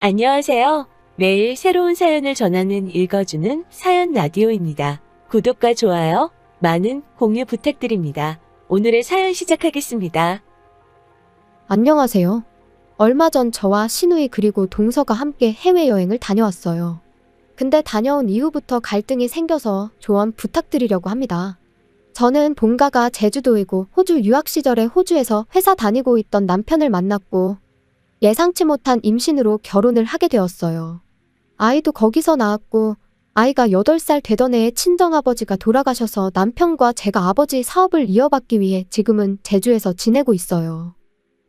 안녕하세요. 매일 새로운 사연을 전하는 읽어주는 사연 라디오입니다. 구독과 좋아요, 많은 공유 부탁드립니다. 오늘의 사연 시작하겠습니다. 안녕하세요. 얼마 전 저와 시누이 그리고 동서가 함께 해외여행을 다녀왔어요. 근데 다녀온 이후부터 갈등이 생겨서 조언 부탁드리려고 합니다. 저는 본가가 제주도이고 호주 유학 시절에 호주에서 회사 다니고 있던 남편을 만났고 예상치 못한 임신으로 결혼을 하게 되었어요. 아이도 거기서 낳았고 아이가 8살 되던 해에 친정아버지가 돌아가셔서 남편과 제가 아버지 사업을 이어받기 위해 지금은 제주에서 지내고 있어요.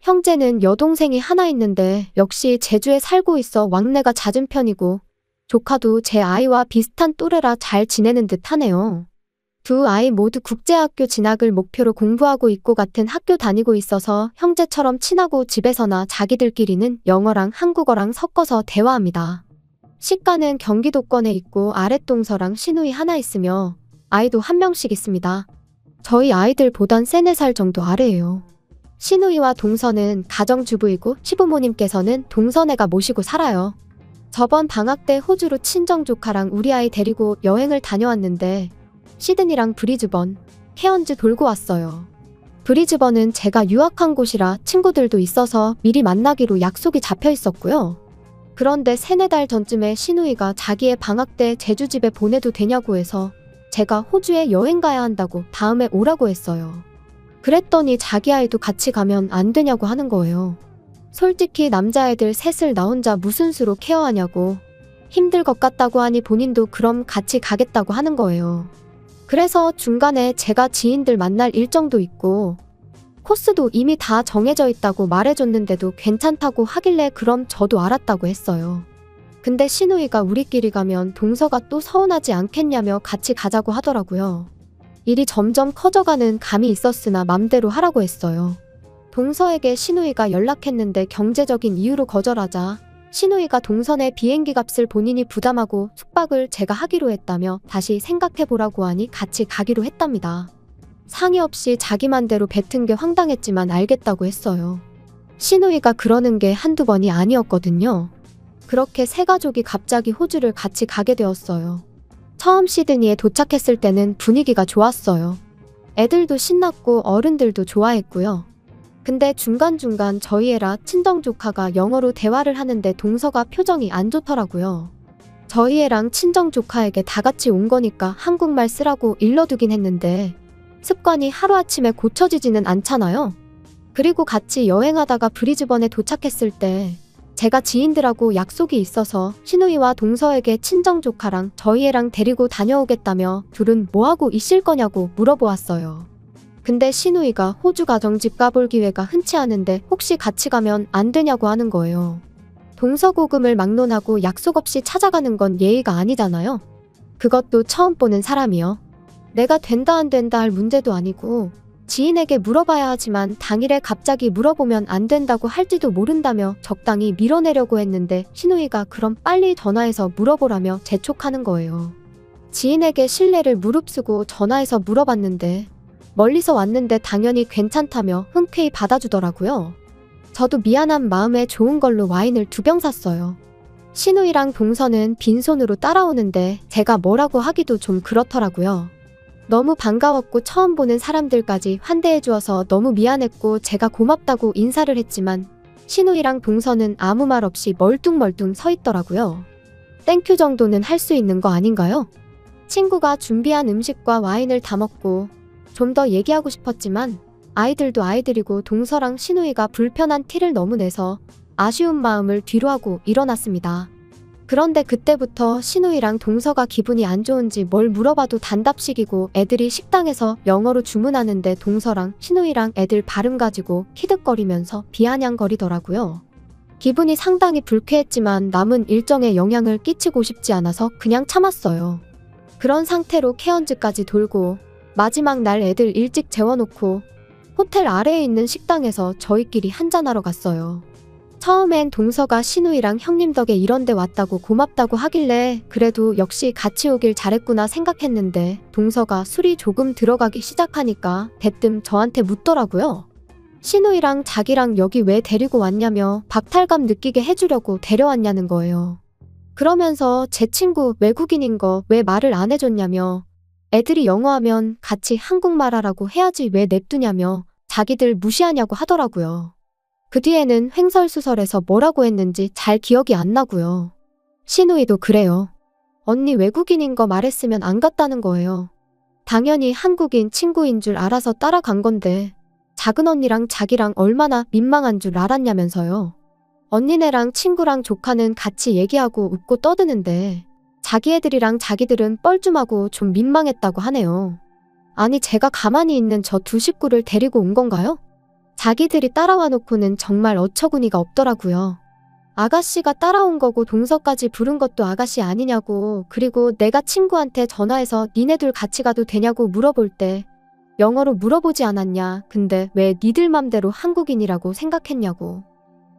형제는 여동생이 하나 있는데 역시 제주에 살고 있어 왕래가 잦은 편이고 조카도 제 아이와 비슷한 또래라 잘 지내는 듯 하네요. 두 아이 모두 국제학교 진학을 목표로 공부하고 있고 같은 학교 다니고 있어서 형제처럼 친하고 집에서나 자기들끼리는 영어랑 한국어랑 섞어서 대화합니다. 시가는 경기도권에 있고 아랫동서랑 시누이 하나 있으며 아이도 한 명씩 있습니다. 저희 아이들보단 3-4살 정도 아래예요. 시누이와 동서는 가정주부이고 시부모님께서는 동서네가 모시고 살아요. 저번 방학 때 호주로 친정조카랑 우리 아이 데리고 여행을 다녀왔는데 시드니랑 브리즈번, 케언즈 돌고 왔어요. 브리즈번은 제가 유학한 곳이라 친구들도 있어서 미리 만나기로 약속이 잡혀 있었고요. 그런데 3-4달 전쯤에 시누이가 자기의 방학 때 제주집에 보내도 되냐고 해서 제가 호주에 여행 가야 한다고 다음에 오라고 했어요. 그랬더니 자기 아이도 같이 가면 안 되냐고 하는 거예요. 솔직히 남자애들 셋을 나 혼자 무슨 수로 케어하냐고 힘들 것 같다고 하니 본인도 그럼 같이 가겠다고 하는 거예요. 그래서 중간에 제가 지인들 만날 일정도 있고 코스도 이미 다 정해져 있다고 말해줬는데도 괜찮다고 하길래 그럼 저도 알았다고 했어요. 근데 시누이가 우리끼리 가면 동서가 또 서운하지 않겠냐며 같이 가자고 하더라고요. 일이 점점 커져가는 감이 있었으나 맘대로 하라고 했어요. 동서에게 시누이가 연락했는데 경제적인 이유로 거절하자 시누이가 동선의 비행기 값을 본인이 부담하고 숙박을 제가 하기로 했다며 다시 생각해보라고 하니 같이 가기로 했답니다. 상의 없이 자기 맘대로 뱉은 게 황당했지만 알겠다고 했어요. 시누이가 그러는 게 한두 번이 아니었거든요. 그렇게 세 가족이 갑자기 호주를 같이 가게 되었어요. 처음 시드니에 도착했을 때는 분위기가 좋았어요. 애들도 신났고 어른들도 좋아했고요. 근데 중간중간 저희 애라 친정조카가 영어로 대화를 하는데 동서가 표정이 안 좋더라고요. 저희 애랑 친정조카에게 다 같이 온 거니까 한국말 쓰라고 일러두긴 했는데 습관이 하루아침에 고쳐지지는 않잖아요. 그리고 같이 여행하다가 브리즈번에 도착했을 때 제가 지인들하고 약속이 있어서 시누이와 동서에게 친정조카랑 저희 애랑 데리고 다녀오겠다며 둘은 뭐하고 있을 거냐고 물어보았어요. 근데 시누이가 호주 가정집 가볼 기회가 흔치 않은데 혹시 같이 가면 안 되냐고 하는 거예요. 동서고금을 막론하고 약속 없이 찾아가는 건 예의가 아니잖아요. 그것도 처음 보는 사람이요. 내가 된다 안 된다 할 문제도 아니고 지인에게 물어봐야 하지만 당일에 갑자기 물어보면 안 된다고 할지도 모른다며 적당히 밀어내려고 했는데 시누이가 그럼 빨리 전화해서 물어보라며 재촉하는 거예요. 지인에게 신뢰를 무릅쓰고 전화해서 물어봤는데 멀리서 왔는데 당연히 괜찮다며 흔쾌히 받아주더라고요. 저도 미안한 마음에 좋은 걸로 와인을 2병 샀어요. 시누이랑 동서는 빈손으로 따라오는데 제가 뭐라고 하기도 좀 그렇더라고요. 너무 반가웠고 처음 보는 사람들까지 환대해주어서 너무 미안했고 제가 고맙다고 인사를 했지만 시누이랑 동서는 아무 말 없이 멀뚱멀뚱 서 있더라고요. 땡큐 정도는 할 수 있는 거 아닌가요? 친구가 준비한 음식과 와인을 다 먹고 좀 더 얘기하고 싶었지만 아이들도 아이들이고 동서랑 시누이가 불편한 티를 너무 내서 아쉬운 마음을 뒤로하고 일어났습니다. 그런데 그때부터 시누이랑 동서가 기분이 안 좋은지 뭘 물어봐도 단답식이고 애들이 식당에서 영어로 주문하는데 동서랑 시누이랑 애들 발음 가지고 히득거리면서 비아냥거리더라고요. 기분이 상당히 불쾌했지만 남은 일정에 영향을 끼치고 싶지 않아서 그냥 참았어요. 그런 상태로 케언즈까지 돌고 마지막 날 애들 일찍 재워놓고 호텔 아래에 있는 식당에서 저희끼리 한잔하러 갔어요. 처음엔 동서가 시누이랑 형님 덕에 이런 데 왔다고 고맙다고 하길래 그래도 역시 같이 오길 잘했구나 생각했는데 동서가 술이 조금 들어가기 시작하니까 대뜸 저한테 묻더라고요. 신우이랑 자기랑 여기 왜 데리고 왔냐며 박탈감 느끼게 해주려고 데려왔냐는 거예요. 그러면서 제 친구 외국인인 거 왜 말을 안 해줬냐며 애들이 영어하면 같이 한국말 하라고 해야지 왜 냅두냐며 자기들 무시하냐고 하더라고요. 그 뒤에는 횡설수설해서 뭐라고 했는지 잘 기억이 안 나고요. 신우이도 그래요. 언니 외국인인 거 말했으면 안 갔다는 거예요. 당연히 한국인 친구인 줄 알아서 따라간 건데 작은 언니랑 자기랑 얼마나 민망한 줄 알았냐면서요. 언니네랑 친구랑 조카는 같이 얘기하고 웃고 떠드는데 자기 애들이랑 자기들은 뻘쭘하고 좀 민망했다고 하네요. 아니 제가 가만히 있는 저 두 식구를 데리고 온 건가요? 자기들이 따라와 놓고는 정말 어처구니가 없더라고요. 아가씨가 따라온 거고 동서까지 부른 것도 아가씨 아니냐고, 그리고 내가 친구한테 전화해서 니네들 같이 가도 되냐고 물어볼 때 영어로 물어보지 않았냐, 근데 왜 니들 맘대로 한국인이라고 생각했냐고.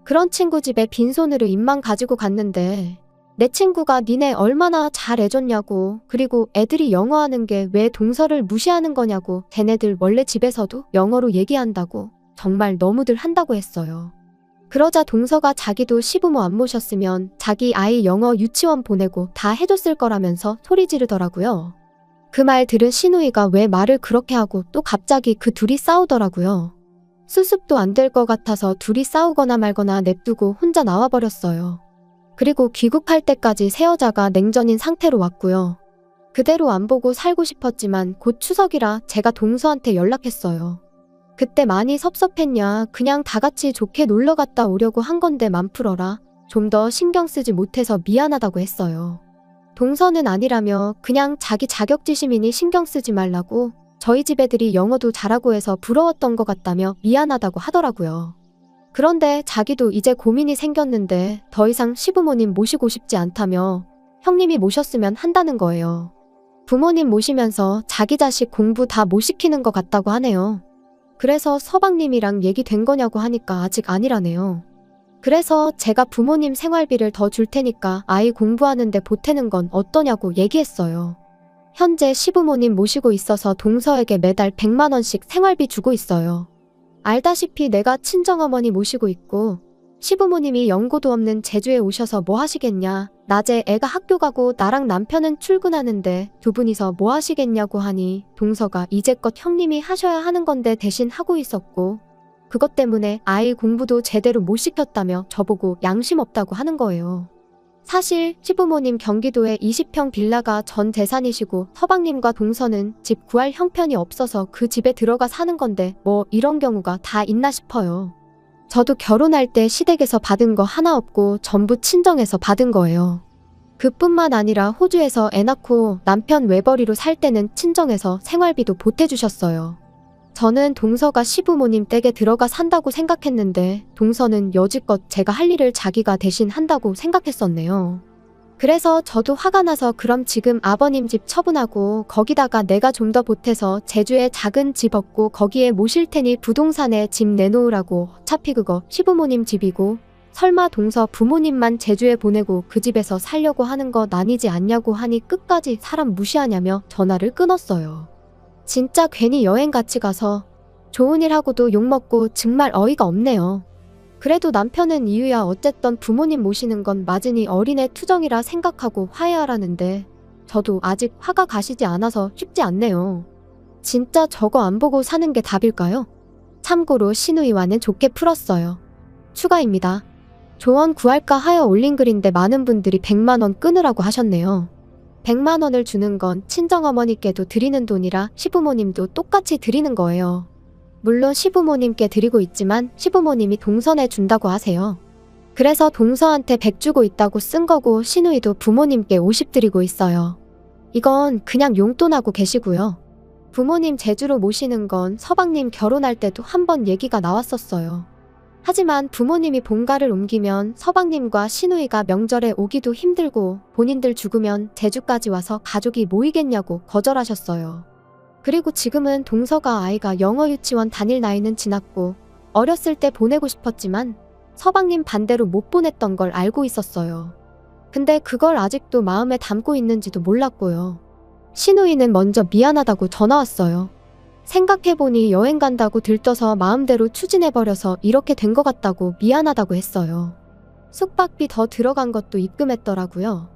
그런 친구 집에 빈손으로 입만 가지고 갔는데 내 친구가 니네 얼마나 잘 해줬냐고, 그리고 애들이 영어하는 게 왜 동서를 무시하는 거냐고, 걔네들 원래 집에서도 영어로 얘기한다고, 정말 너무들 한다고 했어요. 그러자 동서가 자기도 시부모 안 모셨으면 자기 아이 영어 유치원 보내고 다 해줬을 거라면서 소리 지르더라고요. 그 말 들은 신우이가 왜 말을 그렇게 하고 또 갑자기 그 둘이 싸우더라고요. 수습도 안 될 것 같아서 둘이 싸우거나 말거나 냅두고 혼자 나와버렸어요. 그리고 귀국할 때까지 새 여자가 냉전인 상태로 왔고요. 그대로 안 보고 살고 싶었지만 곧 추석이라 제가 동서한테 연락했어요. 그때 많이 섭섭했냐, 그냥 다 같이 좋게 놀러 갔다 오려고 한 건데 맘 풀어라, 좀 더 신경 쓰지 못해서 미안하다고 했어요. 동서는 아니라며 그냥 자기 자격지심이니 신경 쓰지 말라고, 저희 집 애들이 영어도 잘하고 해서 부러웠던 것 같다며 미안하다고 하더라고요. 그런데 자기도 이제 고민이 생겼는데 더 이상 시부모님 모시고 싶지 않다며 형님이 모셨으면 한다는 거예요. 부모님 모시면서 자기 자식 공부 다 못 시키는 것 같다고 하네요. 그래서 서방님이랑 얘기된 거냐고 하니까 아직 아니라네요. 그래서 제가 부모님 생활비를 더 줄 테니까 아이 공부하는데 보태는 건 어떠냐고 얘기했어요. 현재 시부모님 모시고 있어서 동서에게 매달 100만 원씩 생활비 주고 있어요. 알다시피 내가 친정어머니 모시고 있고 시부모님이 연고도 없는 제주에 오셔서 뭐 하시겠냐, 낮에 애가 학교 가고 나랑 남편은 출근하는데 두 분이서 뭐 하시겠냐고 하니 동서가 이제껏 형님이 하셔야 하는 건데 대신 하고 있었고, 그것 때문에 아이 공부도 제대로 못 시켰다며 저보고 양심 없다고 하는 거예요. 사실 시부모님 경기도에 20평 빌라가 전 재산이시고 서방님과 동서는 집 구할 형편이 없어서 그 집에 들어가 사는 건데 뭐 이런 경우가 다 있나 싶어요. 저도 결혼할 때 시댁에서 받은 거 하나 없고 전부 친정에서 받은 거예요. 그뿐만 아니라 호주에서 애 낳고 남편 외벌이로 살 때는 친정에서 생활비도 보태주셨어요. 저는 동서가 시부모님 댁에 들어가 산다고 생각했는데 동서는 여지껏 제가 할 일을 자기가 대신 한다고 생각했었네요. 그래서 저도 화가 나서 그럼 지금 아버님 집 처분하고 거기다가 내가 좀 더 보태서 제주에 작은 집 얻고 거기에 모실 테니 부동산에 집 내놓으라고, 어차피 그거 시부모님 집이고 설마 동서 부모님만 제주에 보내고 그 집에서 살려고 하는 거 아니지 않냐고 하니 끝까지 사람 무시하냐며 전화를 끊었어요. 진짜 괜히 여행 같이 가서 좋은 일 하고도 욕먹고 정말 어이가 없네요. 그래도 남편은 이유야 어쨌든 부모님 모시는 건 맞으니 어린애 투정이라 생각하고 화해하라는데 저도 아직 화가 가시지 않아서 쉽지 않네요. 진짜 저거 안 보고 사는 게 답일까요? 참고로 신우이와는 좋게 풀었어요. 추가입니다. 조언 구할까 하여 올린 글인데 많은 분들이 100만 원 끊으라고 하셨네요. 100만 원을 주는 건 친정어머니께도 드리는 돈이라 시부모님도 똑같이 드리는 거예요. 물론 시부모님께 드리고 있지만 시부모님이 동서에 준다고 하세요. 그래서 동서한테 100 주고 있다고 쓴 거고 신우이도 부모님께 50 드리고 있어요. 이건 그냥 용돈하고 계시고요. 부모님 제주로 모시는 건 서방님 결혼할 때도 한번 얘기가 나왔었어요. 하지만 부모님이 본가를 옮기면 서방님과 시누이가 명절에 오기도 힘들고 본인들 죽으면 제주까지 와서 가족이 모이겠냐고 거절하셨어요. 그리고 지금은 동서가 아이가 영어 유치원 다닐 나이는 지났고 어렸을 때 보내고 싶었지만 서방님 반대로 못 보냈던 걸 알고 있었어요. 근데 그걸 아직도 마음에 담고 있는지도 몰랐고요. 시누이는 먼저 미안하다고 전화 왔어요. 생각해보니 여행 간다고 들떠서 마음대로 추진해버려서 이렇게 된 것 같다고 미안하다고 했어요. 숙박비 더 들어간 것도 입금했더라고요.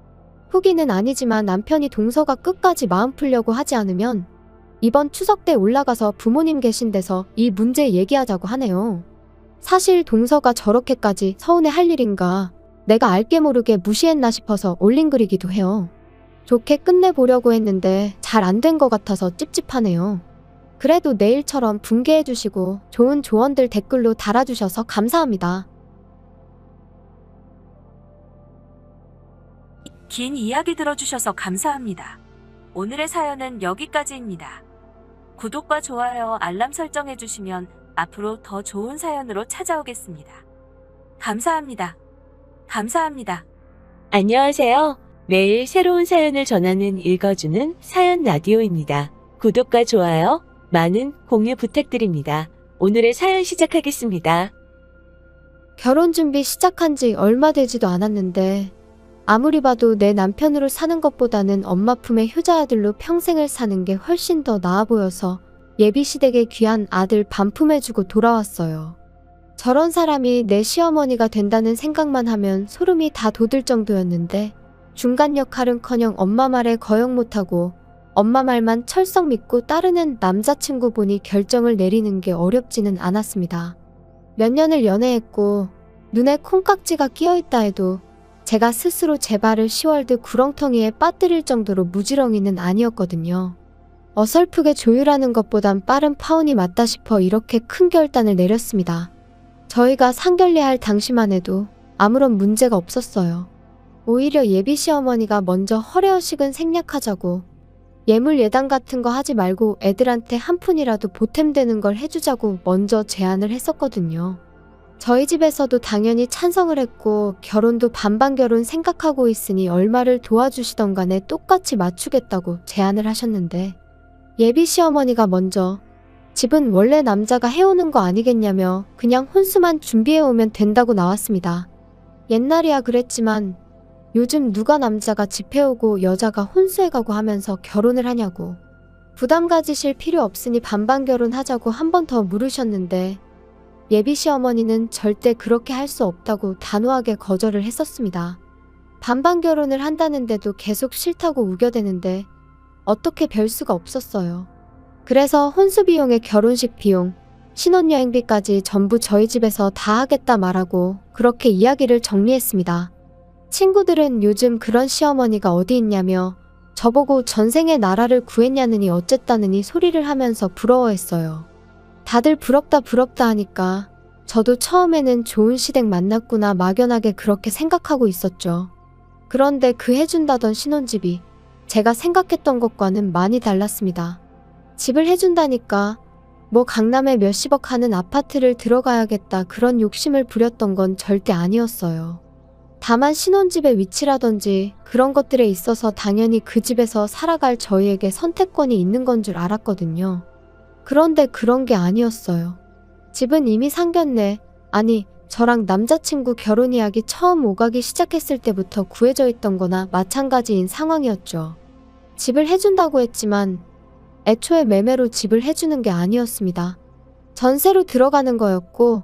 후기는 아니지만 남편이 동서가 끝까지 마음 풀려고 하지 않으면 이번 추석 때 올라가서 부모님 계신 데서 이 문제 얘기하자고 하네요. 사실 동서가 저렇게까지 서운해할 일인가 내가 알게 모르게 무시했나 싶어서 올린 글이기도 해요. 좋게 끝내보려고 했는데 잘 안 된 것 같아서 찝찝하네요. 그래도 내일처럼 붕괴해주시고 좋은 조언들 댓글로 달아주셔서 감사합니다. 긴 이야기 들어주셔서 감사합니다. 오늘의 사연은 여기까지입니다. 구독과 좋아요, 알람 설정해주시면 앞으로 더 좋은 사연으로 찾아오겠습니다. 감사합니다. 감사합니다. 안녕하세요. 매일 새로운 사연을 전하는 읽어주는 사연 라디오입니다. 구독과 좋아요, 많은 공유 부탁드립니다. 오늘의 사연 시작하겠습니다. 결혼 준비 시작한 지 얼마 되지도 않았는데 아무리 봐도 내 남편으로 사는 것보다는 엄마 품의 효자아들로 평생을 사는 게 훨씬 더 나아 보여서 예비시댁에 귀한 아들 반품해주고 돌아왔어요. 저런 사람이 내 시어머니가 된다는 생각만 하면 소름이 다 돋을 정도였는데 중간 역할은커녕 엄마 말에 거역 못하고 엄마 말만 철썩 믿고 따르는 남자친구 보니 결정을 내리는 게 어렵지는 않았습니다. 몇 년을 연애했고 눈에 콩깍지가 끼어있다 해도 제가 스스로 제 발을 10월드 구렁텅이에 빠뜨릴 정도로 무지렁이는 아니었거든요. 어설프게 조율하는 것보단 빠른 파혼이 맞다 싶어 이렇게 큰 결단을 내렸습니다. 저희가 상견례할 당시만 해도 아무런 문제가 없었어요. 오히려 예비 시어머니가 먼저 허례허식은 생략하자고 예물 예당 같은 거 하지 말고 애들한테 한 푼이라도 보탬되는 걸 해주자고 먼저 제안을 했었거든요. 저희 집에서도 당연히 찬성을 했고 결혼도 반반 결혼 생각하고 있으니 얼마를 도와주시던 간에 똑같이 맞추겠다고 제안을 하셨는데 예비 시어머니가 먼저 집은 원래 남자가 해오는 거 아니겠냐며 그냥 혼수만 준비해오면 된다고 나왔습니다. 옛날이야 그랬지만 요즘 누가 남자가 집 해오고 여자가 혼수해가고 하면서 결혼을 하냐고. 부담 가지실 필요 없으니 반반 결혼하자고 한 번 더 물으셨는데 예비 시어머니는 절대 그렇게 할 수 없다고 단호하게 거절을 했었습니다. 반반 결혼을 한다는데도 계속 싫다고 우겨대는데 어떻게 별 수가 없었어요. 그래서 혼수 비용에 결혼식 비용, 신혼여행비까지 전부 저희 집에서 다 하겠다 말하고 그렇게 이야기를 정리했습니다. 친구들은 요즘 그런 시어머니가 어디 있냐며 저보고 전생에 나라를 구했냐느니 어쨌다느니 소리를 하면서 부러워했어요. 다들 부럽다 부럽다 하니까 저도 처음에는 좋은 시댁 만났구나 막연하게 그렇게 생각하고 있었죠. 그런데 그 해준다던 신혼집이 제가 생각했던 것과는 많이 달랐습니다. 집을 해준다니까 뭐 강남에 몇십억 하는 아파트를 들어가야겠다 그런 욕심을 부렸던 건 절대 아니었어요. 다만 신혼집의 위치라든지 그런 것들에 있어서 당연히 그 집에서 살아갈 저희에게 선택권이 있는 건 줄 알았거든요. 그런데 그런 게 아니었어요. 집은 이미 상견례, 아니 저랑 남자친구 결혼 이야기 처음 오가기 시작했을 때부터 구해져 있던 거나 마찬가지인 상황이었죠. 집을 해준다고 했지만 애초에 매매로 집을 해주는 게 아니었습니다. 전세로 들어가는 거였고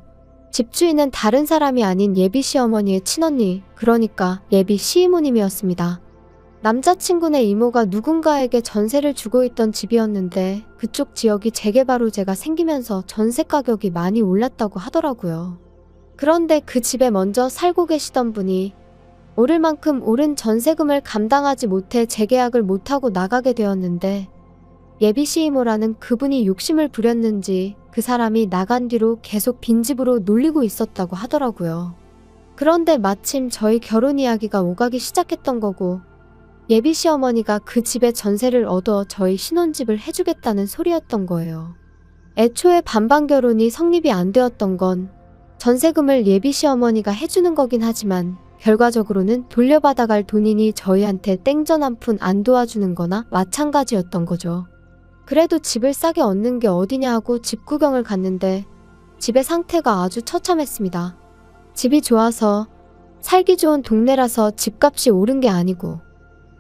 집주인은 다른 사람이 아닌 예비 시어머니의 친언니, 그러니까 예비 시이모님이었습니다. 남자친구네 이모가 누군가에게 전세를 주고 있던 집이었는데 그쪽 지역이 재개발 호재가 생기면서 전세 가격이 많이 올랐다고 하더라고요. 그런데 그 집에 먼저 살고 계시던 분이 오를 만큼 오른 전세금을 감당하지 못해 재계약을 못하고 나가게 되었는데 예비 시이모라는 그분이 욕심을 부렸는지 그 사람이 나간 뒤로 계속 빈집으로 놀리고 있었다고 하더라고요. 그런데 마침 저희 결혼 이야기가 오가기 시작했던 거고 예비 시어머니가 그 집에 전세를 얻어 저희 신혼집을 해주겠다는 소리였던 거예요. 애초에 반반 결혼이 성립이 안 되었던 건 전세금을 예비 시어머니가 해주는 거긴 하지만 결과적으로는 돌려받아갈 돈이니 저희한테 땡전 한 푼 안 도와주는 거나 마찬가지였던 거죠. 그래도 집을 싸게 얻는 게 어디냐 하고 집 구경을 갔는데 집의 상태가 아주 처참했습니다. 집이 좋아서 살기 좋은 동네라서 집값이 오른 게 아니고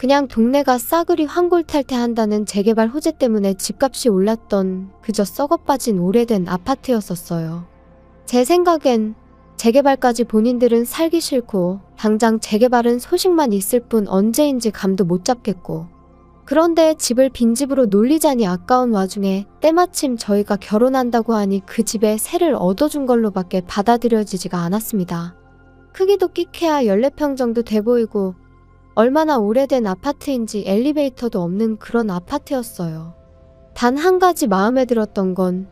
그냥 동네가 싸그리 환골탈퇴한다는 재개발 호재 때문에 집값이 올랐던 그저 썩어빠진 오래된 아파트였었어요. 제 생각엔 재개발까지 본인들은 살기 싫고 당장 재개발은 소식만 있을 뿐 언제인지 감도 못 잡겠고, 그런데 집을 빈집으로 놀리자니 아까운 와중에 때마침 저희가 결혼한다고 하니 그 집에 세를 얻어준 걸로밖에 받아들여지지가 않았습니다. 크기도 끼케야 14평 정도 돼 보이고 얼마나 오래된 아파트인지 엘리베이터도 없는 그런 아파트였어요. 단 한 가지 마음에 들었던 건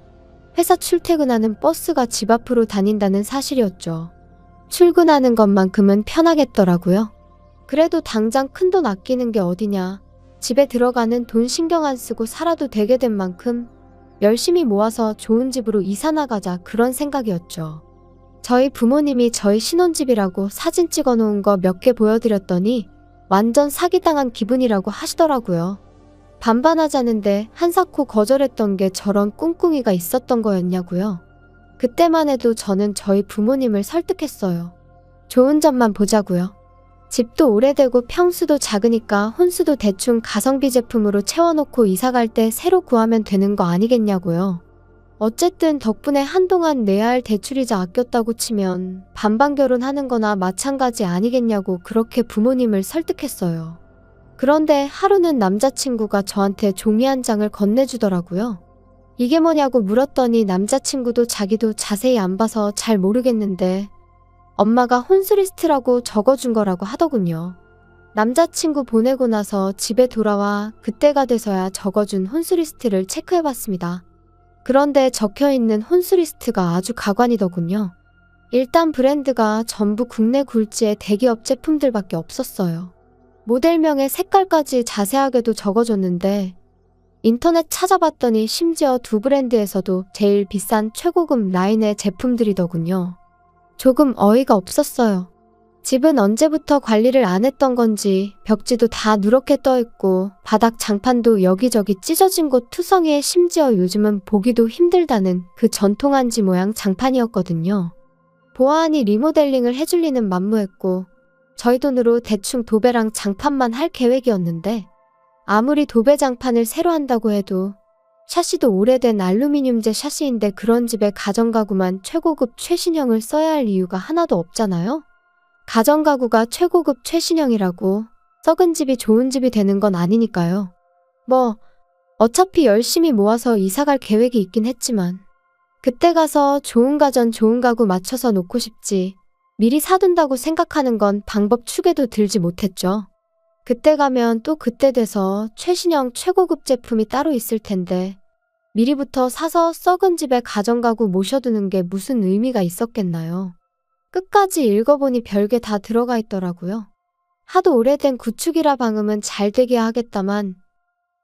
회사 출퇴근하는 버스가 집 앞으로 다닌다는 사실이었죠. 출근하는 것만큼은 편하겠더라고요. 그래도 당장 큰돈 아끼는 게 어디냐. 집에 들어가는 돈 신경 안 쓰고 살아도 되게 된 만큼 열심히 모아서 좋은 집으로 이사 나가자, 그런 생각이었죠. 저희 부모님이 저희 신혼집이라고 사진 찍어 놓은 거 몇 개 보여드렸더니 완전 사기당한 기분이라고 하시더라고요. 반반하자는데 한사코 거절했던 게 저런 꿍꿍이가 있었던 거였냐고요. 그때만 해도 저는 저희 부모님을 설득했어요. 좋은 점만 보자고요. 집도 오래되고 평수도 작으니까 혼수도 대충 가성비 제품으로 채워놓고 이사갈 때 새로 구하면 되는 거 아니겠냐고요. 어쨌든 덕분에 한동안 내야 할 대출이자 아꼈다고 치면 반반 결혼하는 거나 마찬가지 아니겠냐고 그렇게 부모님을 설득했어요. 그런데 하루는 남자친구가 저한테 종이 한 장을 건네주더라고요. 이게 뭐냐고 물었더니 남자친구도 자기도 자세히 안 봐서 잘 모르겠는데 엄마가 혼수리스트라고 적어준 거라고 하더군요. 남자친구 보내고 나서 집에 돌아와 그때가 돼서야 적어준 혼수리스트를 체크해봤습니다. 그런데 적혀있는 혼수리스트가 아주 가관이더군요. 일단 브랜드가 전부 국내 굴지의 대기업 제품들밖에 없었어요. 모델명에 색깔까지 자세하게도 적어줬는데 인터넷 찾아봤더니 심지어 두 브랜드에서도 제일 비싼 최고급 라인의 제품들이더군요. 조금 어이가 없었어요. 집은 언제부터 관리를 안 했던 건지 벽지도 다 누렇게 떠있고 바닥 장판도 여기저기 찢어진 곳 투성이에 심지어 요즘은 보기도 힘들다는 그 전통 한지 모양 장판이었거든요. 보아하니 리모델링을 해줄 리는 만무했고 저희 돈으로 대충 도배랑 장판만 할 계획이었는데 아무리 도배 장판을 새로 한다고 해도 샤시도 오래된 알루미늄제 샤시인데 그런 집에 가정가구만 최고급 최신형을 써야 할 이유가 하나도 없잖아요. 가정가구가 최고급 최신형이라고 썩은 집이 좋은 집이 되는 건 아니니까요. 어차피 열심히 모아서 이사갈 계획이 있긴 했지만 그때 가서 좋은 가전 좋은 가구 맞춰서 놓고 싶지 미리 사둔다고 생각하는 건 방법 축에도 들지 못했죠. 그때 가면 또 그때 돼서 최신형 최고급 제품이 따로 있을 텐데 미리부터 사서 썩은 집에 가정가구 모셔두는 게 무슨 의미가 있었겠나요. 끝까지 읽어보니 별게 다 들어가 있더라고요. 하도 오래된 구축이라 방음은 잘 되게 하겠다만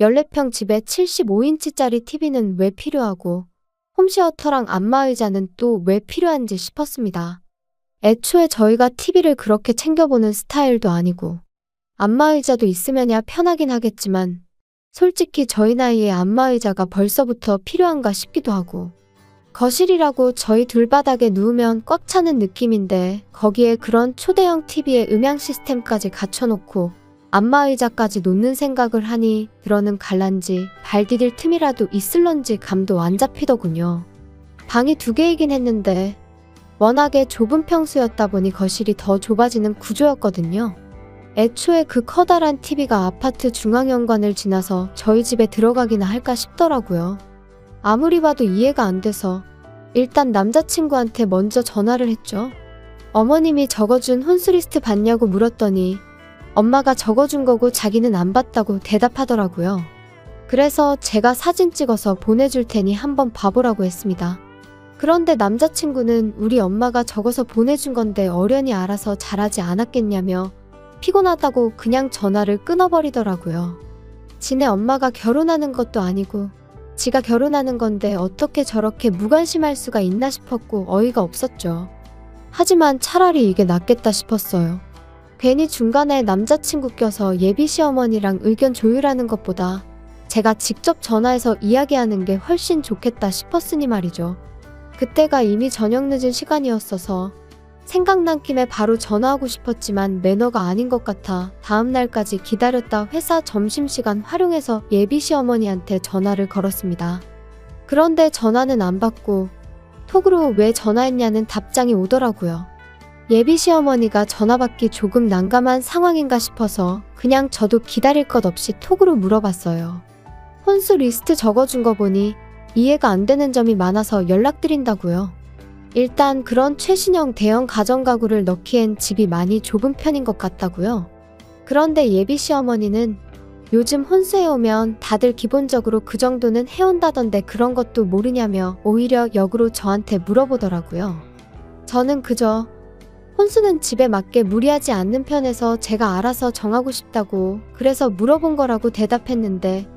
14평 집에 75인치짜리 TV는 왜 필요하고 홈시어터랑 안마의자는 또 왜 필요한지 싶었습니다. 애초에 저희가 TV를 그렇게 챙겨보는 스타일도 아니고 안마의자도 있으면야 편하긴 하겠지만 솔직히 저희 나이에 안마의자가 벌써부터 필요한가 싶기도 하고 거실이라고 저희 둘바닥에 누우면 꽉 차는 느낌인데 거기에 그런 초대형 TV에 음향 시스템까지 갖춰놓고 안마의자까지 놓는 생각을 하니 들어는 갈란지 발 디딜 틈이라도 있을런지 감도 안 잡히더군요. 방이 2개이긴 했는데 워낙에 좁은 평수였다 보니 거실이 더 좁아지는 구조였거든요. 애초에 그 커다란 TV가 아파트 중앙현관을 지나서 저희 집에 들어가기나 할까 싶더라고요. 아무리 봐도 이해가 안 돼서 일단 남자친구한테 먼저 전화를 했죠. 어머님이 적어준 혼수리스트 봤냐고 물었더니 엄마가 적어준 거고 자기는 안 봤다고 대답하더라고요. 그래서 제가 사진 찍어서 보내줄 테니 한번 봐보라고 했습니다. 그런데 남자친구는 우리 엄마가 적어서 보내준 건데 어련히 알아서 잘하지 않았겠냐며 피곤하다고 그냥 전화를 끊어버리더라고요. 지네 엄마가 결혼하는 것도 아니고 지가 결혼하는 건데 어떻게 저렇게 무관심할 수가 있나 싶었고 어이가 없었죠. 하지만 차라리 이게 낫겠다 싶었어요. 괜히 중간에 남자친구 껴서 예비 시어머니랑 의견 조율하는 것보다 제가 직접 전화해서 이야기하는 게 훨씬 좋겠다 싶었으니 말이죠. 그때가 이미 저녁 늦은 시간이었어서 생각난 김에 바로 전화하고 싶었지만 매너가 아닌 것 같아 다음 날까지 기다렸다 회사 점심시간 활용해서 예비 시어머니한테 전화를 걸었습니다. 그런데 전화는 안 받고 톡으로 왜 전화했냐는 답장이 오더라고요. 예비 시어머니가 전화 받기 조금 난감한 상황인가 싶어서 그냥 저도 기다릴 것 없이 톡으로 물어봤어요. 혼수 리스트 적어준 거 보니 이해가 안 되는 점이 많아서 연락드린다고요. 일단 그런 최신형 대형 가정가구를 넣기엔 집이 많이 좁은 편인 것 같다고요. 그런데 예비 시어머니는 요즘 혼수해오면 다들 기본적으로 그 정도는 해온다던데 그런 것도 모르냐며 오히려 역으로 저한테 물어보더라고요. 저는 그저 혼수는 집에 맞게 무리하지 않는 편에서 제가 알아서 정하고 싶다고 그래서 물어본 거라고 대답했는데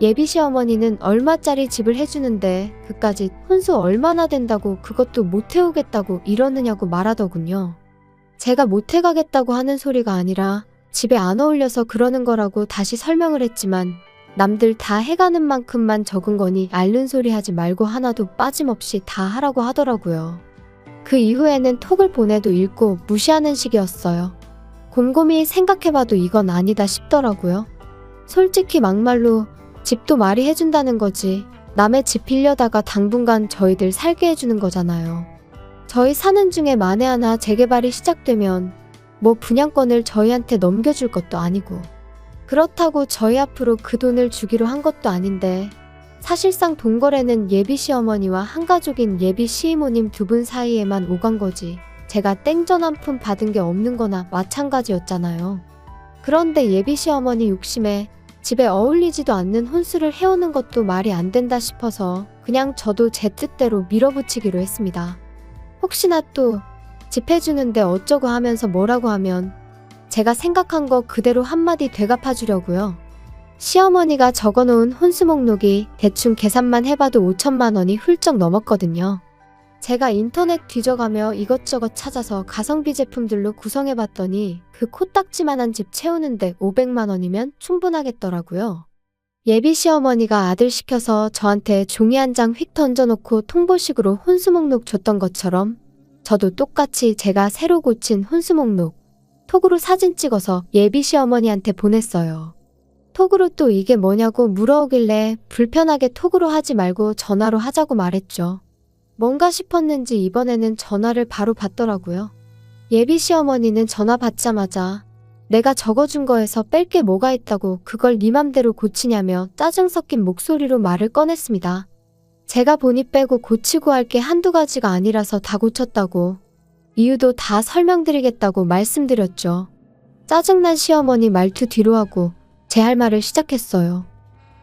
예비 시어머니는 얼마짜리 집을 해주는데 그까짓 혼수 얼마나 된다고 그것도 못 해오겠다고 이러느냐고 말하더군요. 제가 못 해가겠다고 하는 소리가 아니라 집에 안 어울려서 그러는 거라고 다시 설명을 했지만 남들 다 해가는 만큼만 적은 거니 앓는 소리 하지 말고 하나도 빠짐없이 다 하라고 하더라고요. 그 이후에는 톡을 보내도 읽고 무시하는 식이었어요. 곰곰이 생각해봐도 이건 아니다 싶더라고요. 솔직히 막말로 집도 말이 해준다는 거지 남의 집 빌려다가 당분간 저희들 살게 해주는 거잖아요. 저희 사는 중에 만에 하나 재개발이 시작되면 뭐 분양권을 저희한테 넘겨줄 것도 아니고 그렇다고 저희 앞으로 그 돈을 주기로 한 것도 아닌데 사실상 동거래는 예비 시어머니와 한가족인 예비 시이모님 두 분 사이에만 오간 거지 제가 땡전 한 푼 받은 게 없는 거나 마찬가지였잖아요. 그런데 예비 시어머니 욕심에 집에 어울리지도 않는 혼수를 해오는 것도 말이 안 된다 싶어서 그냥 저도 제 뜻대로 밀어붙이기로 했습니다. 혹시나 또 집 해주는데 어쩌고 하면서 뭐라고 하면 제가 생각한 거 그대로 한마디 되갚아주려고요. 시어머니가 적어놓은 혼수 목록이 대충 계산만 해봐도 5천만 원이 훌쩍 넘었거든요. 제가 인터넷 뒤져가며 이것저것 찾아서 가성비 제품들로 구성해봤더니 그 코딱지만한 집 채우는데 500만 원이면 충분하겠더라고요. 예비 시어머니가 아들 시켜서 저한테 종이 한 장 휙 던져놓고 통보식으로 혼수 목록 줬던 것처럼 저도 똑같이 제가 새로 고친 혼수 목록 톡으로 사진 찍어서 예비 시어머니한테 보냈어요. 톡으로 또 이게 뭐냐고 물어오길래 불편하게 톡으로 하지 말고 전화로 하자고 말했죠. 뭔가 싶었는지 이번에는 전화를 바로 받더라고요. 예비 시어머니는 전화 받자마자 내가 적어준 거에서 뺄 게 뭐가 있다고 그걸 네 맘대로 고치냐며 짜증 섞인 목소리로 말을 꺼냈습니다. 제가 보니 빼고 고치고 할 게 한두 가지가 아니라서 다 고쳤다고 이유도 다 설명드리겠다고 말씀드렸죠. 짜증난 시어머니 말투 뒤로 하고 제 할 말을 시작했어요.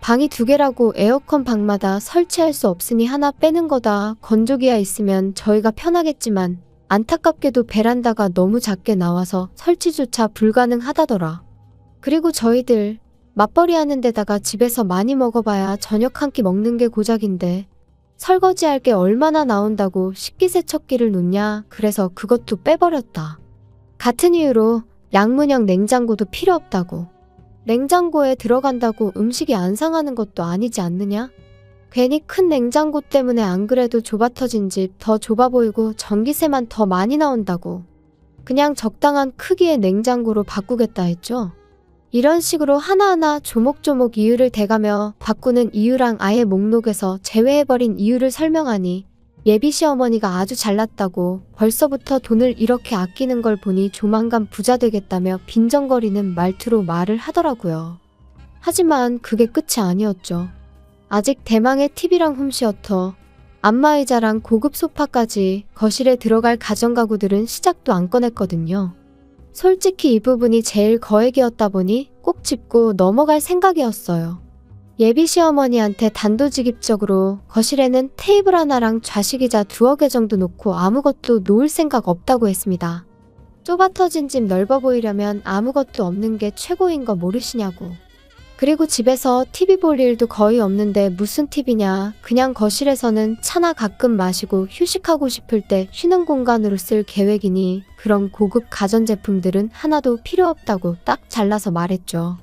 방이 2개라고 에어컨 방마다 설치할 수 없으니 하나 빼는 거다. 건조기야 있으면 저희가 편하겠지만 안타깝게도 베란다가 너무 작게 나와서 설치조차 불가능하다더라. 그리고 저희들 맞벌이 하는 데다가 집에서 많이 먹어봐야 저녁 한 끼 먹는 게 고작인데 설거지할 게 얼마나 나온다고 식기세척기를 놓냐. 그래서 그것도 빼버렸다. 같은 이유로 양문형 냉장고도 필요 없다고. 냉장고에 들어간다고 음식이 안 상하는 것도 아니지 않느냐? 괜히 큰 냉장고 때문에 안 그래도 좁아터진 집 더 좁아 보이고 전기세만 더 많이 나온다고. 그냥 적당한 크기의 냉장고로 바꾸겠다 했죠. 이런 식으로 하나하나 조목조목 이유를 대가며 바꾸는 이유랑 아예 목록에서 제외해버린 이유를 설명하니 예비 시어머니가 아주 잘났다고 벌써부터 돈을 이렇게 아끼는 걸 보니 조만간 부자 되겠다며 빈정거리는 말투로 말을 하더라고요. 하지만 그게 끝이 아니었죠. 아직 대망의 TV랑 홈시어터, 안마의자랑 고급 소파까지 거실에 들어갈 가정가구들은 시작도 안 꺼냈거든요. 솔직히 이 부분이 제일 거액이었다 보니 꼭 짚고 넘어갈 생각이었어요. 예비 시어머니한테 단도직입적으로 거실에는 테이블 하나랑 좌식의자 2개 정도 놓고 아무것도 놓을 생각 없다고 했습니다. 좁아터진 집 넓어 보이려면 아무것도 없는 게 최고인 거 모르시냐고. 그리고 집에서 TV 볼 일도 거의 없는데 무슨 TV냐. 그냥 거실에서는 차나 가끔 마시고 휴식하고 싶을 때 쉬는 공간으로 쓸 계획이니 그런 고급 가전제품들은 하나도 필요 없다고 딱 잘라서 말했죠.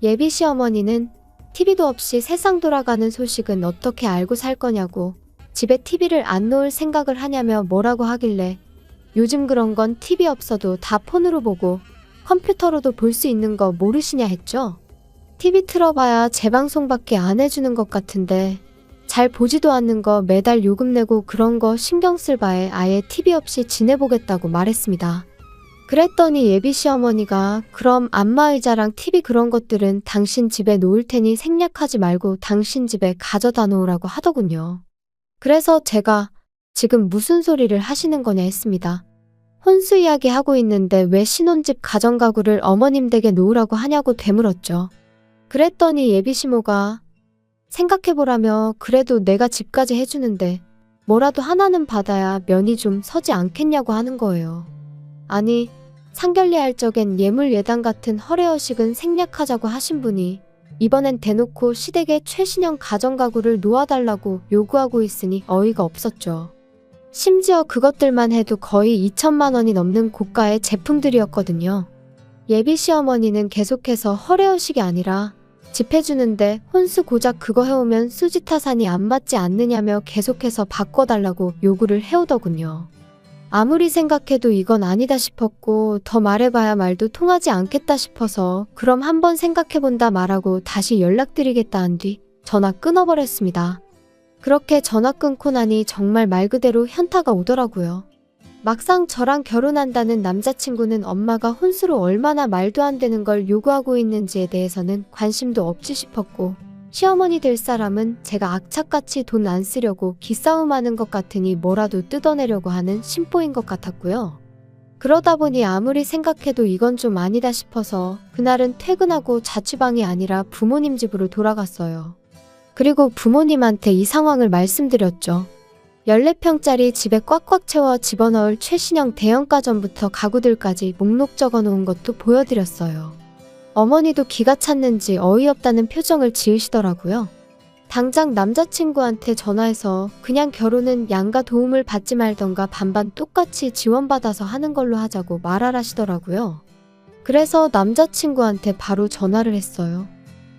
예비 시어머니는 TV도 없이 세상 돌아가는 소식은 어떻게 알고 살 거냐고 집에 TV를 안 놓을 생각을 하냐며 뭐라고 하길래 요즘 그런 건 TV 없어도 다 폰으로 보고 컴퓨터로도 볼 수 있는 거 모르시냐 했죠. TV 틀어봐야 재방송밖에 안 해주는 것 같은데 잘 보지도 않는 거 매달 요금 내고 그런 거 신경 쓸 바에 아예 TV 없이 지내보겠다고 말했습니다. 그랬더니 예비 시어머니가 그럼 안마의자랑 TV 그런 것들은 당신 집에 놓을 테니 생략하지 말고 당신 집에 가져다 놓으라고 하더군요. 그래서 제가 지금 무슨 소리를 하시는 거냐 했습니다. 혼수 이야기 하고 있는데 왜 신혼집 가정가구를 어머님 댁에 놓으라고 하냐고 되물었죠. 그랬더니 예비 시모가 생각해보라며 그래도 내가 집까지 해주는데 뭐라도 하나는 받아야 면이 좀 서지 않겠냐고 하는 거예요. 아니 상견례할 적엔 예물 예당 같은 허례허식은 생략하자고 하신 분이 이번엔 대놓고 시댁에 최신형 가정가구를 놓아달라고 요구하고 있으니 어이가 없었죠. 심지어 그것들만 해도 거의 2천만 원이 넘는 고가의 제품들이었거든요. 예비 시어머니는 계속해서 허례허식이 아니라 집 해주는데 혼수 고작 그거 해오면 수지타산이 안 맞지 않느냐며 계속해서 바꿔달라고 요구를 해오더군요. 아무리 생각해도 이건 아니다 싶었고 더 말해봐야 말도 통하지 않겠다 싶어서 그럼 한번 생각해본다 말하고 다시 연락드리겠다 한 뒤 전화 끊어버렸습니다. 그렇게 전화 끊고 나니 정말 말 그대로 현타가 오더라고요. 막상 저랑 결혼한다는 남자친구는 엄마가 혼수로 얼마나 말도 안 되는 걸 요구하고 있는지에 대해서는 관심도 없지 싶었고 시어머니 될 사람은 제가 악착같이 돈 안 쓰려고 기싸움하는 것 같으니 뭐라도 뜯어내려고 하는 심보인 것 같았고요. 그러다 보니 아무리 생각해도 이건 좀 아니다 싶어서 그날은 퇴근하고 자취방이 아니라 부모님 집으로 돌아갔어요. 그리고 부모님한테 이 상황을 말씀드렸죠. 14평짜리 집에 꽉꽉 채워 집어넣을 최신형 대형가전부터 가구들까지 목록 적어놓은 것도 보여드렸어요. 어머니도 기가 찼는지 어이없다는 표정을 지으시더라고요. 당장 남자친구한테 전화해서 그냥 결혼은 양가 도움을 받지 말던가 반반 똑같이 지원받아서 하는 걸로 하자고 말하라시더라고요. 그래서 남자친구한테 바로 전화를 했어요.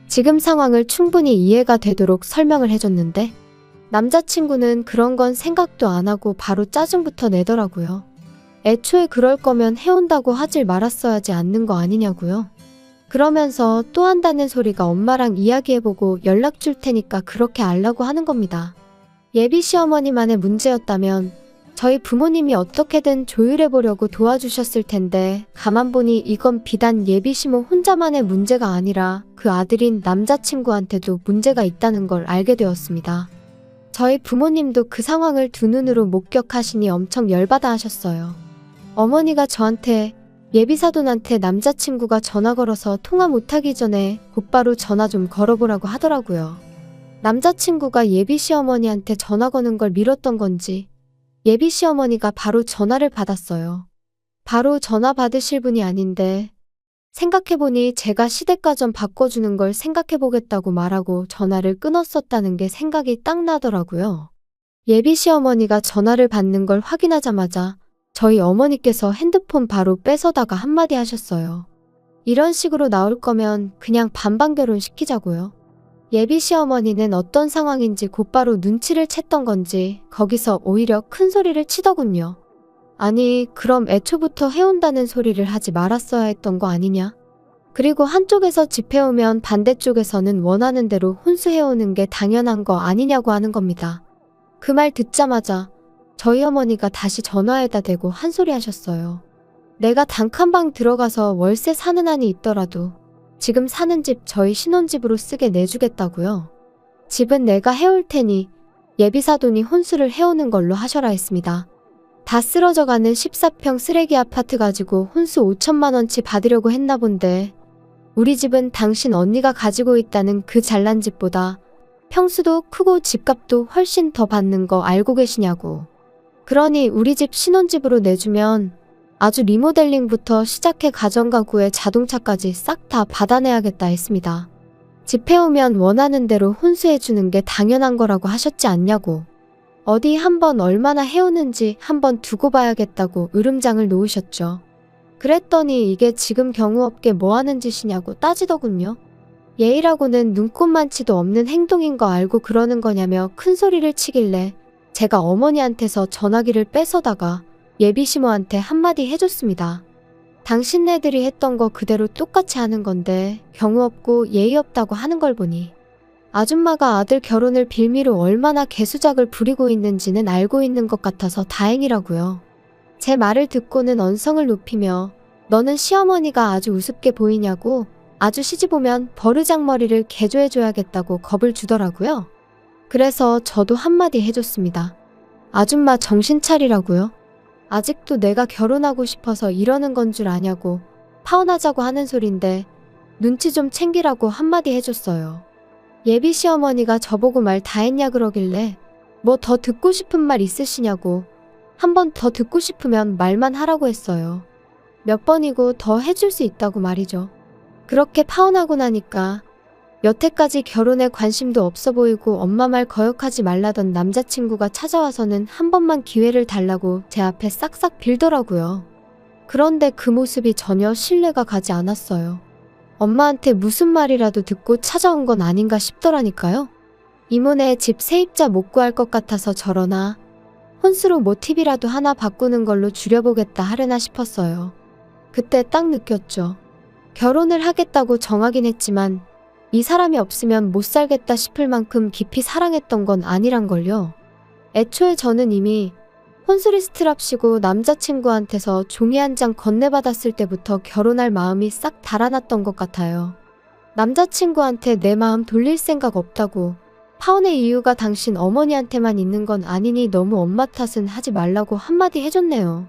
지금 상황을 충분히 이해가 되도록 설명을 해줬는데 남자친구는 그런 건 생각도 안 하고 바로 짜증부터 내더라고요. 애초에 그럴 거면 해온다고 하질 말았어야지 않는 거 아니냐고요. 그러면서 또 한다는 소리가 엄마랑 이야기해보고 연락 줄 테니까 그렇게 알라고 하는 겁니다. 예비 시어머니만의 문제였다면 저희 부모님이 어떻게든 조율해보려고 도와주셨을 텐데 가만 보니 이건 비단 예비 시모 혼자만의 문제가 아니라 그 아들인 남자친구한테도 문제가 있다는 걸 알게 되었습니다. 저희 부모님도 그 상황을 두 눈으로 목격하시니 엄청 열받아 하셨어요. 어머니가 저한테 예비사돈한테 남자친구가 전화 걸어서 통화 못하기 전에 곧바로 전화 좀 걸어보라고 하더라고요. 남자친구가 예비시어머니한테 전화 거는 걸 미뤘던 건지 예비시어머니가 바로 전화를 받았어요. 바로 전화 받으실 분이 아닌데 생각해보니 제가 시댁가전 바꿔주는 걸 생각해보겠다고 말하고 전화를 끊었었다는 게 생각이 딱 나더라고요. 예비시어머니가 전화를 받는 걸 확인하자마자 저희 어머니께서 핸드폰 바로 뺏어다가 한마디 하셨어요. 이런 식으로 나올 거면 그냥 반반 결혼시키자고요. 예비 시어머니는 어떤 상황인지 곧바로 눈치를 챘던 건지 거기서 오히려 큰 소리를 치더군요. 아니 그럼 애초부터 해온다는 소리를 하지 말았어야 했던 거 아니냐? 그리고 한쪽에서 집해오면 반대쪽에서는 원하는 대로 혼수해오는 게 당연한 거 아니냐고 하는 겁니다. 그 말 듣자마자 저희 어머니가 다시 전화에다 대고 한 소리 하셨어요. 내가 단칸방 들어가서 월세 사는 한이 있더라도 지금 사는 집 저희 신혼집으로 쓰게 내주겠다고요. 집은 내가 해올 테니 예비사돈이 혼수를 해오는 걸로 하셔라 했습니다. 다 쓰러져가는 14평 쓰레기 아파트 가지고 혼수 5천만 원치 받으려고 했나 본데 우리 집은 당신 언니가 가지고 있다는 그 잘난 집보다 평수도 크고 집값도 훨씬 더 받는 거 알고 계시냐고. 그러니 우리 집 신혼집으로 내주면 아주 리모델링부터 시작해 가정가구에 자동차까지 싹 다 받아내야겠다 했습니다. 집 해오면 원하는 대로 혼수해주는 게 당연한 거라고 하셨지 않냐고. 어디 한번 얼마나 해오는지 한번 두고 봐야겠다고 으름장을 놓으셨죠. 그랬더니 이게 지금 경우없게 뭐하는 짓이냐고 따지더군요. 예의라고는 눈꼽만치도 없는 행동인 거 알고 그러는 거냐며 큰 소리를 치길래 제가 어머니한테서 전화기를 뺏어다가 예비 시모한테 한마디 해줬습니다. 당신네들이 했던 거 그대로 똑같이 하는 건데 경우 없고 예의 없다고 하는 걸 보니 아줌마가 아들 결혼을 빌미로 얼마나 개수작을 부리고 있는지는 알고 있는 것 같아서 다행이라고요. 제 말을 듣고는 언성을 높이며 너는 시어머니가 아주 우습게 보이냐고 아주 시집 오면 버르장머리를 개조해줘야겠다고 겁을 주더라고요. 그래서 저도 한마디 해줬습니다. 아줌마 정신 차리라고요. 아직도 내가 결혼하고 싶어서 이러는 건 줄 아냐고 파혼하자고 하는 소린데 눈치 좀 챙기라고 한마디 해줬어요. 예비 시어머니가 저보고 말 다 했냐 그러길래 뭐 더 듣고 싶은 말 있으시냐고 한 번 더 듣고 싶으면 말만 하라고 했어요. 몇 번이고 더 해줄 수 있다고 말이죠. 그렇게 파혼하고 나니까 여태까지 결혼에 관심도 없어 보이고 엄마 말 거역하지 말라던 남자친구가 찾아와서는 한 번만 기회를 달라고 제 앞에 싹싹 빌더라고요. 그런데 그 모습이 전혀 신뢰가 가지 않았어요. 엄마한테 무슨 말이라도 듣고 찾아온 건 아닌가 싶더라니까요. 이모네 집 세입자 못 구할 것 같아서 저러나 혼수로 뭐 팁이라도 하나 바꾸는 걸로 줄여보겠다 하려나 싶었어요. 그때 딱 느꼈죠. 결혼을 하겠다고 정하긴 했지만 이 사람이 없으면 못 살겠다 싶을 만큼 깊이 사랑했던 건 아니란 걸요. 애초에 저는 이미 혼수리스트랍시고 남자친구한테서 종이 한 장 건네받았을 때부터 결혼할 마음이 싹 달아났던 것 같아요. 남자친구한테 내 마음 돌릴 생각 없다고 파혼의 이유가 당신 어머니한테만 있는 건 아니니 너무 엄마 탓은 하지 말라고 한마디 해줬네요.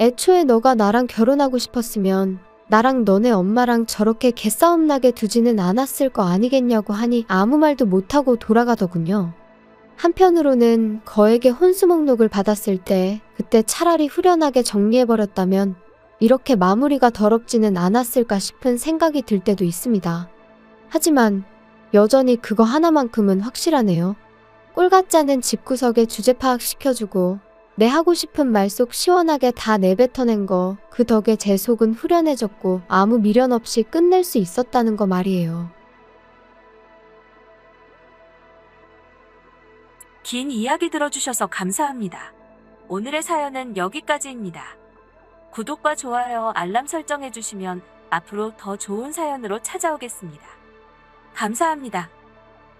애초에 너가 나랑 결혼하고 싶었으면 나랑 너네 엄마랑 저렇게 개싸움 나게 두지는 않았을 거 아니겠냐고 하니 아무 말도 못하고 돌아가더군요. 한편으로는 거액의 혼수 목록을 받았을 때 그때 차라리 후련하게 정리해버렸다면 이렇게 마무리가 더럽지는 않았을까 싶은 생각이 들 때도 있습니다. 하지만 여전히 그거 하나만큼은 확실하네요. 꼴 같지 않은 집구석에 주제 파악시켜주고 내 하고 싶은 말 속 시원하게 다 내뱉어낸 거 그 덕에 제 속은 후련해졌고 아무 미련 없이 끝낼 수 있었다는 거 말이에요. 긴 이야기 들어주셔서 감사합니다. 오늘의 사연은 여기까지입니다. 구독과 좋아요, 알람 설정해주시면 앞으로 더 좋은 사연으로 찾아오겠습니다. 감사합니다.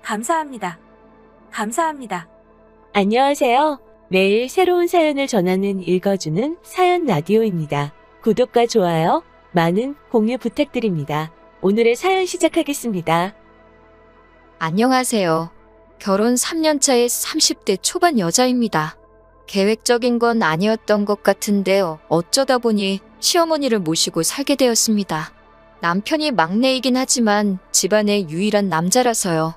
감사합니다. 감사합니다. 안녕하세요. 매일 새로운 사연을 전하는 읽어주는 사연 라디오입니다. 구독과 좋아요, 많은 공유 부탁드립니다. 오늘의 사연 시작하겠습니다. 안녕하세요. 결혼 3년차의 30대 초반 여자입니다. 계획적인 건 아니었던 것 같은데요. 어쩌다 보니 시어머니를 모시고 살게 되었습니다. 남편이 막내이긴 하지만 집안의 유일한 남자라서요.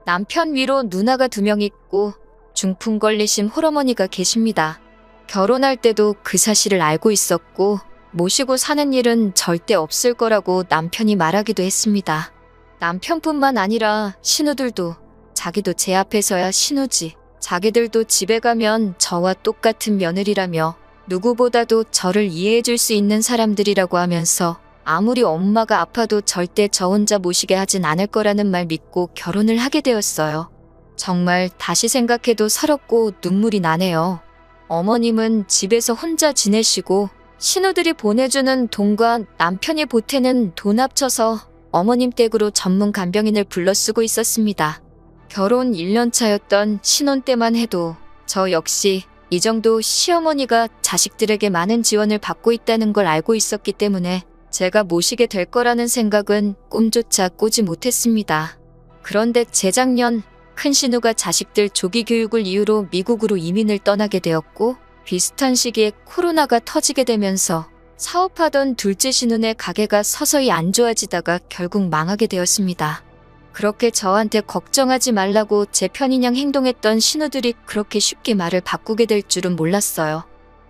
남편 위로 누나가 2명 있고 중풍 걸리신 홀어머니가 계십니다. 결혼할 때도 그 사실을 알고 있었고 모시고 사는 일은 절대 없을 거라고 남편이 말하기도 했습니다. 남편뿐만 아니라 신우들도 자기도 제 앞에서야 신우지. 자기들도 집에 가면 저와 똑같은 며느리라며 누구보다도 저를 이해해줄 수 있는 사람들이라고 하면서 아무리 엄마가 아파도 절대 저 혼자 모시게 하진 않을 거라는 말 믿고 결혼을 하게 되었어요. 정말 다시 생각해도 서럽고 눈물이 나네요. 어머님은 집에서 혼자 지내시고 신우들이 보내주는 돈과 남편이 보태는 돈 합쳐서 어머님 댁으로 전문 간병인을 불러 쓰고 있었습니다. 결혼 1년 차였던 신혼 때만 해도 저 역시 이 정도 시어머니가 자식들에게 많은 지원을 받고 있다는 걸 알고 있었기 때문에 제가 모시게 될 거라는 생각은 꿈조차 꾸지 못했습니다. 그런데 재작년 큰 신우가 자식들 조기 교육을 이유로 미국으로 이민을 떠나게 되었고 비슷한 시기에 코로나가 터지게 되면서 사업하던 둘째 신우네 가게가 서서히 안 좋아지다가 결국 망하게 되었습니다. 그렇게 저한테 걱정하지 말라고 제 편인양 행동했던 신우들이 그렇게 쉽게 말을 바꾸게 될 줄은 몰랐어요.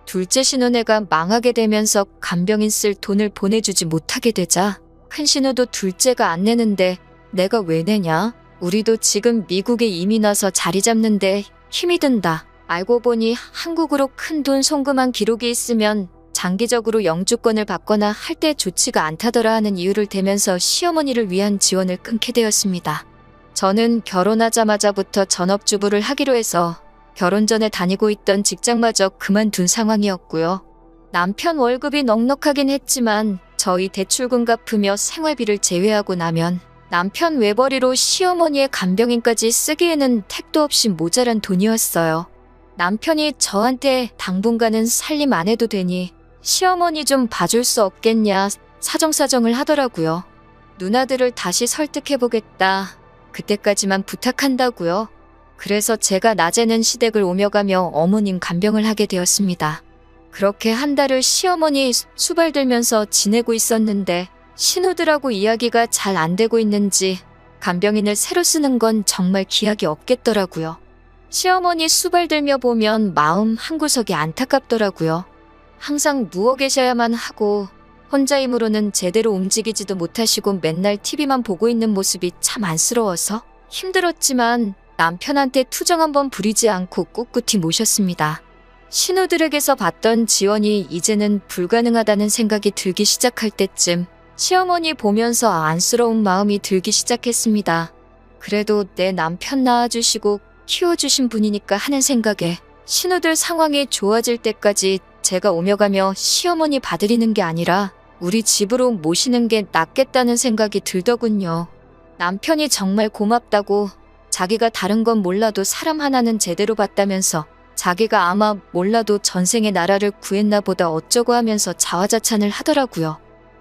둘째 신우네가 망하게 되면서 간병인 쓸 돈을 보내주지 못하게 되자 큰 신우도 둘째가 안 내는데 내가 왜 내냐? 우리도 지금 미국에 이민 와서 자리 잡는데 힘이 든다. 알고 보니 한국으로 큰 돈 송금한 기록이 있으면 장기적으로 영주권을 받거나 할 때 좋지가 않다더라 하는 이유를 대면서 시어머니를 위한 지원을 끊게 되었습니다. 저는 결혼하자마자부터 전업주부를 하기로 해서 결혼 전에 다니고 있던 직장마저 그만둔 상황이었고요. 남편 월급이 넉넉하긴 했지만 저희 대출금 갚으며 생활비를 제외하고 나면 남편 외벌이로 시어머니의 간병인까지 쓰기에는 택도 없이 모자란 돈이었어요. 남편이 저한테 당분간은 살림 안 해도 되니 시어머니 좀 봐줄 수 없겠냐 사정사정을 하더라고요. 누나들을 다시 설득해보겠다. 그때까지만 부탁한다고요. 그래서 제가 낮에는 시댁을 오며 가며 어머님 간병을 하게 되었습니다. 그렇게 한 달을 시어머니 수발들면서 지내고 있었는데 신우들하고 이야기가 잘 안 되고 있는지 간병인을 새로 쓰는 건 정말 기약이 없겠더라고요. 시어머니 수발들며 보면 마음 한구석이 안타깝더라고요. 항상 누워 계셔야만 하고 혼자 힘으로는 제대로 움직이지도 못하시고 맨날 TV만 보고 있는 모습이 참 안쓰러워서 힘들었지만 남편한테 투정 한번 부리지 않고 꿋꿋이 모셨습니다. 신우들에게서 받던 지원이 이제는 불가능하다는 생각이 들기 시작할 때쯤 시어머니 보면서 안쓰러운 마음이 들기 시작했습니다. 그래도 내 남편 낳아주시고 키워주신 분이니까 하는 생각에 신우들 상황이 좋아질 때까지 제가 오며 가며 시어머니 봐드리는 게 아니라 우리 집으로 모시는 게 낫겠다는 생각이 들더군요. 남편이 정말 고맙다고 자기가 다른 건 몰라도 사람 하나는 제대로 봤다면서 자기가 아마 몰라도 전생에 나라를 구했나 보다 어쩌고 하면서 자화자찬을 하더라고요.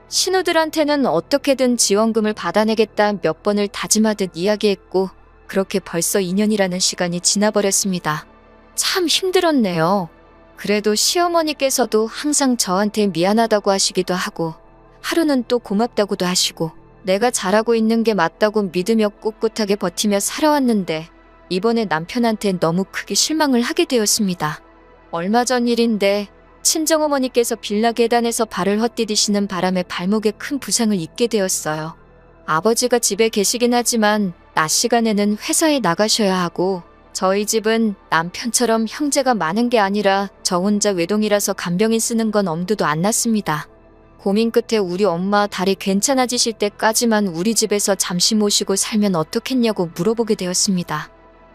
신우들한테는 어떻게든 지원금을 받아내겠다 몇 번을 다짐하듯 이야기했고 그렇게 벌써 2년이라는 시간이 지나버렸습니다. 참 힘들었네요. 그래도 시어머니께서도 항상 저한테 미안하다고 하시기도 하고 하루는 또 고맙다고도 하시고 내가 잘하고 있는 게 맞다고 믿으며 꿋꿋하게 버티며 살아왔는데 이번에 남편한테 너무 크게 실망을 하게 되었습니다. 얼마 전 일인데 친정어머니께서 빌라 계단에서 발을 헛디디시는 바람에 발목에 큰 부상을 입게 되었어요. 아버지가 집에 계시긴 하지만 낮 시간에는 회사에 나가셔야 하고 저희 집은 남편처럼 형제가 많은 게 아니라 저 혼자 외동이라서 간병인 쓰는 건 엄두도 안 났습니다. 고민 끝에 우리 엄마 다리 괜찮아지실 때까지만 우리 집에서 잠시 모시고 살면 어떻겠냐고 물어보게 되었습니다.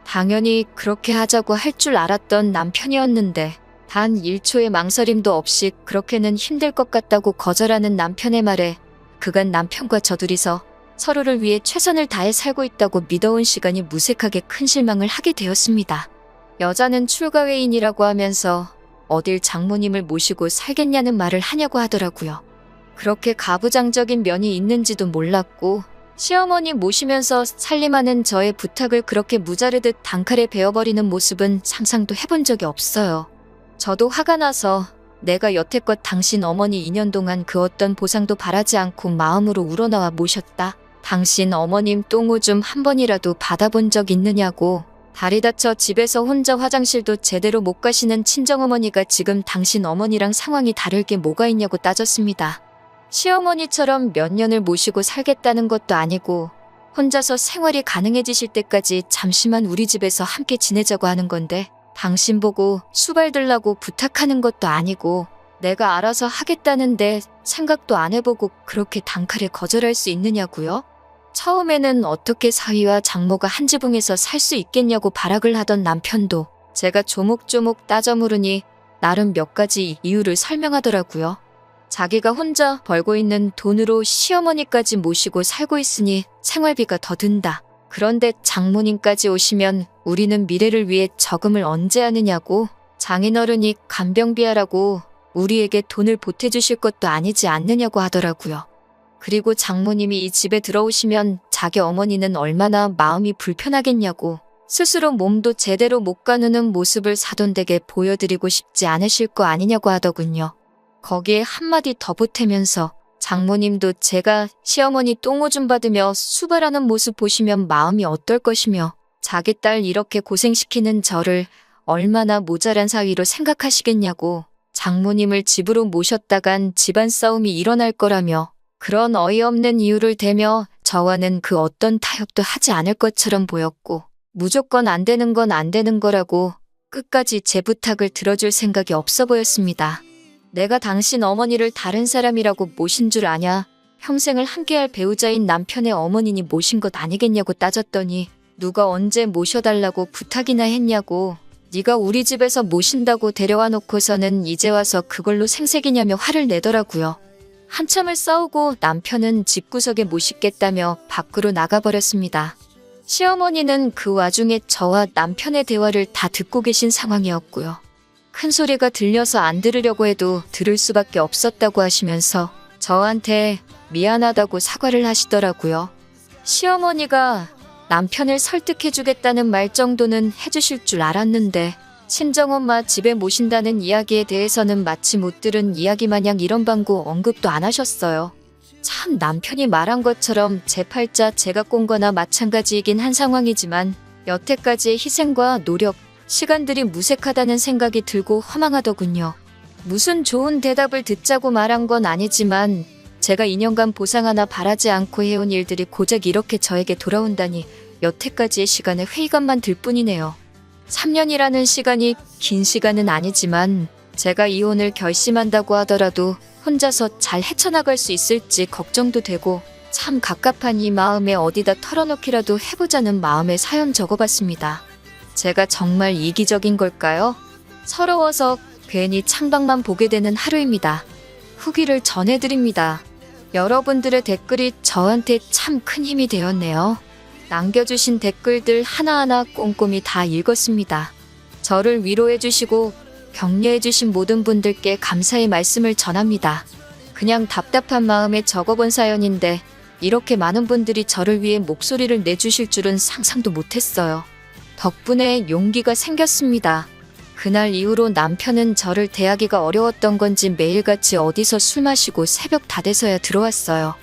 당연히 그렇게 하자고 할 줄 알았던 남편이었는데 단 1초의 망설임도 없이 그렇게는 힘들 것 같다고 거절하는 남편의 말에 그간 남편과 저 둘이서 서로를 위해 최선을 다해 살고 있다고 믿어온 시간이 무색하게 큰 실망을 하게 되었습니다. 여자는 출가회인이라고 하면서 어딜 장모님을 모시고 살겠냐는 말을 하냐고 하더라고요. 그렇게 가부장적인 면이 있는지도 몰랐고 시어머니 모시면서 살림하는 저의 부탁을 그렇게 무자르듯 단칼에 베어버리는 모습은 상상도 해본 적이 없어요. 저도 화가 나서 내가 여태껏 당신 어머니 2년 동안 그 어떤 보상도 바라지 않고 마음으로 우러나와 모셨다. 당신 어머님 똥오줌 한 번이라도 받아본 적 있느냐고. 다리 다쳐 집에서 혼자 화장실도 제대로 못 가시는 친정어머니가 지금 당신 어머니랑 상황이 다를 게 뭐가 있냐고 따졌습니다. 시어머니처럼 몇 년을 모시고 살겠다는 것도 아니고 혼자서 생활이 가능해지실 때까지 잠시만 우리 집에서 함께 지내자고 하는 건데 당신 보고 수발들라고 부탁하는 것도 아니고 내가 알아서 하겠다는데 생각도 안 해보고 그렇게 단칼에 거절할 수 있느냐고요? 처음에는 어떻게 사위와 장모가 한 지붕에서 살 수 있겠냐고 발악을 하던 남편도 제가 조목조목 따져 물으니 나름 몇 가지 이유를 설명하더라고요. 자기가 혼자 벌고 있는 돈으로 시어머니까지 모시고 살고 있으니 생활비가 더 든다. 그런데 장모님까지 오시면 우리는 미래를 위해 저금을 언제 하느냐고. 장인어른이 간병비하라고 우리에게 돈을 보태주실 것도 아니지 않느냐고 하더라고요. 그리고 장모님이 이 집에 들어오시면 자기 어머니는 얼마나 마음이 불편하겠냐고. 스스로 몸도 제대로 못 가누는 모습을 사돈댁에 보여드리고 싶지 않으실 거 아니냐고 하더군요. 거기에 한마디 더 보태면서 장모님도 제가 시어머니 똥오줌 받으며 수발하는 모습 보시면 마음이 어떨 것이며 자기 딸 이렇게 고생시키는 저를 얼마나 모자란 사위로 생각하시겠냐고. 장모님을 집으로 모셨다간 집안 싸움이 일어날 거라며 그런 어이없는 이유를 대며 저와는 그 어떤 타협도 하지 않을 것처럼 보였고 무조건 안 되는 건 안 되는 거라고 끝까지 제 부탁을 들어줄 생각이 없어 보였습니다. 내가 당신 어머니를 다른 사람이라고 모신 줄 아냐? 평생을 함께할 배우자인 남편의 어머니니 모신 것 아니겠냐고 따졌더니 누가 언제 모셔달라고 부탁이나 했냐고. 네가 우리 집에서 모신다고 데려와 놓고서는 이제 와서 그걸로 생색이냐며 화를 내더라고요. 한참을 싸우고 남편은 집구석에 못 싣겠다며 밖으로 나가버렸습니다. 시어머니는 그 와중에 저와 남편의 대화를 다 듣고 계신 상황이었고요. 큰 소리가 들려서 안 들으려고 해도 들을 수밖에 없었다고 하시면서 저한테 미안하다고 사과를 하시더라고요. 시어머니가 남편을 설득해주겠다는 말 정도는 해주실 줄 알았는데 친정엄마 집에 모신다는 이야기에 대해서는 마치 못 들은 이야기 마냥 이런 방구 언급도 안 하셨어요. 참 남편이 말한 것처럼 제 팔자 제가 꼰 거나 마찬가지이긴 한 상황이지만 여태까지의 희생과 노력, 시간들이 무색하다는 생각이 들고 허망하더군요. 무슨 좋은 대답을 듣자고 말한 건 아니지만 제가 2년간 보상 하나 바라지 않고 해온 일들이 고작 이렇게 저에게 돌아온다니 여태까지의 시간에 회의감만 들 뿐이네요. 3년이라는 시간이 긴 시간은 아니지만 제가 이혼을 결심한다고 하더라도 혼자서 잘 헤쳐나갈 수 있을지 걱정도 되고 참 갑갑한 이 마음에 어디다 털어놓기라도 해보자는 마음에 사연 적어봤습니다. 제가 정말 이기적인 걸까요? 서러워서 괜히 창밖만 보게 되는 하루입니다. 후기를 전해드립니다. 여러분들의 댓글이 저한테 참 큰 힘이 되었네요. 남겨주신 댓글들 하나하나 꼼꼼히 다 읽었습니다. 저를 위로해주시고 격려해주신 모든 분들께 감사의 말씀을 전합니다. 그냥 답답한 마음에 적어본 사연인데 이렇게 많은 분들이 저를 위해 목소리를 내주실 줄은 상상도 못했어요. 덕분에 용기가 생겼습니다. 그날 이후로 남편은 저를 대하기가 어려웠던 건지 매일같이 어디서 술 마시고 새벽 다 돼서야 들어왔어요.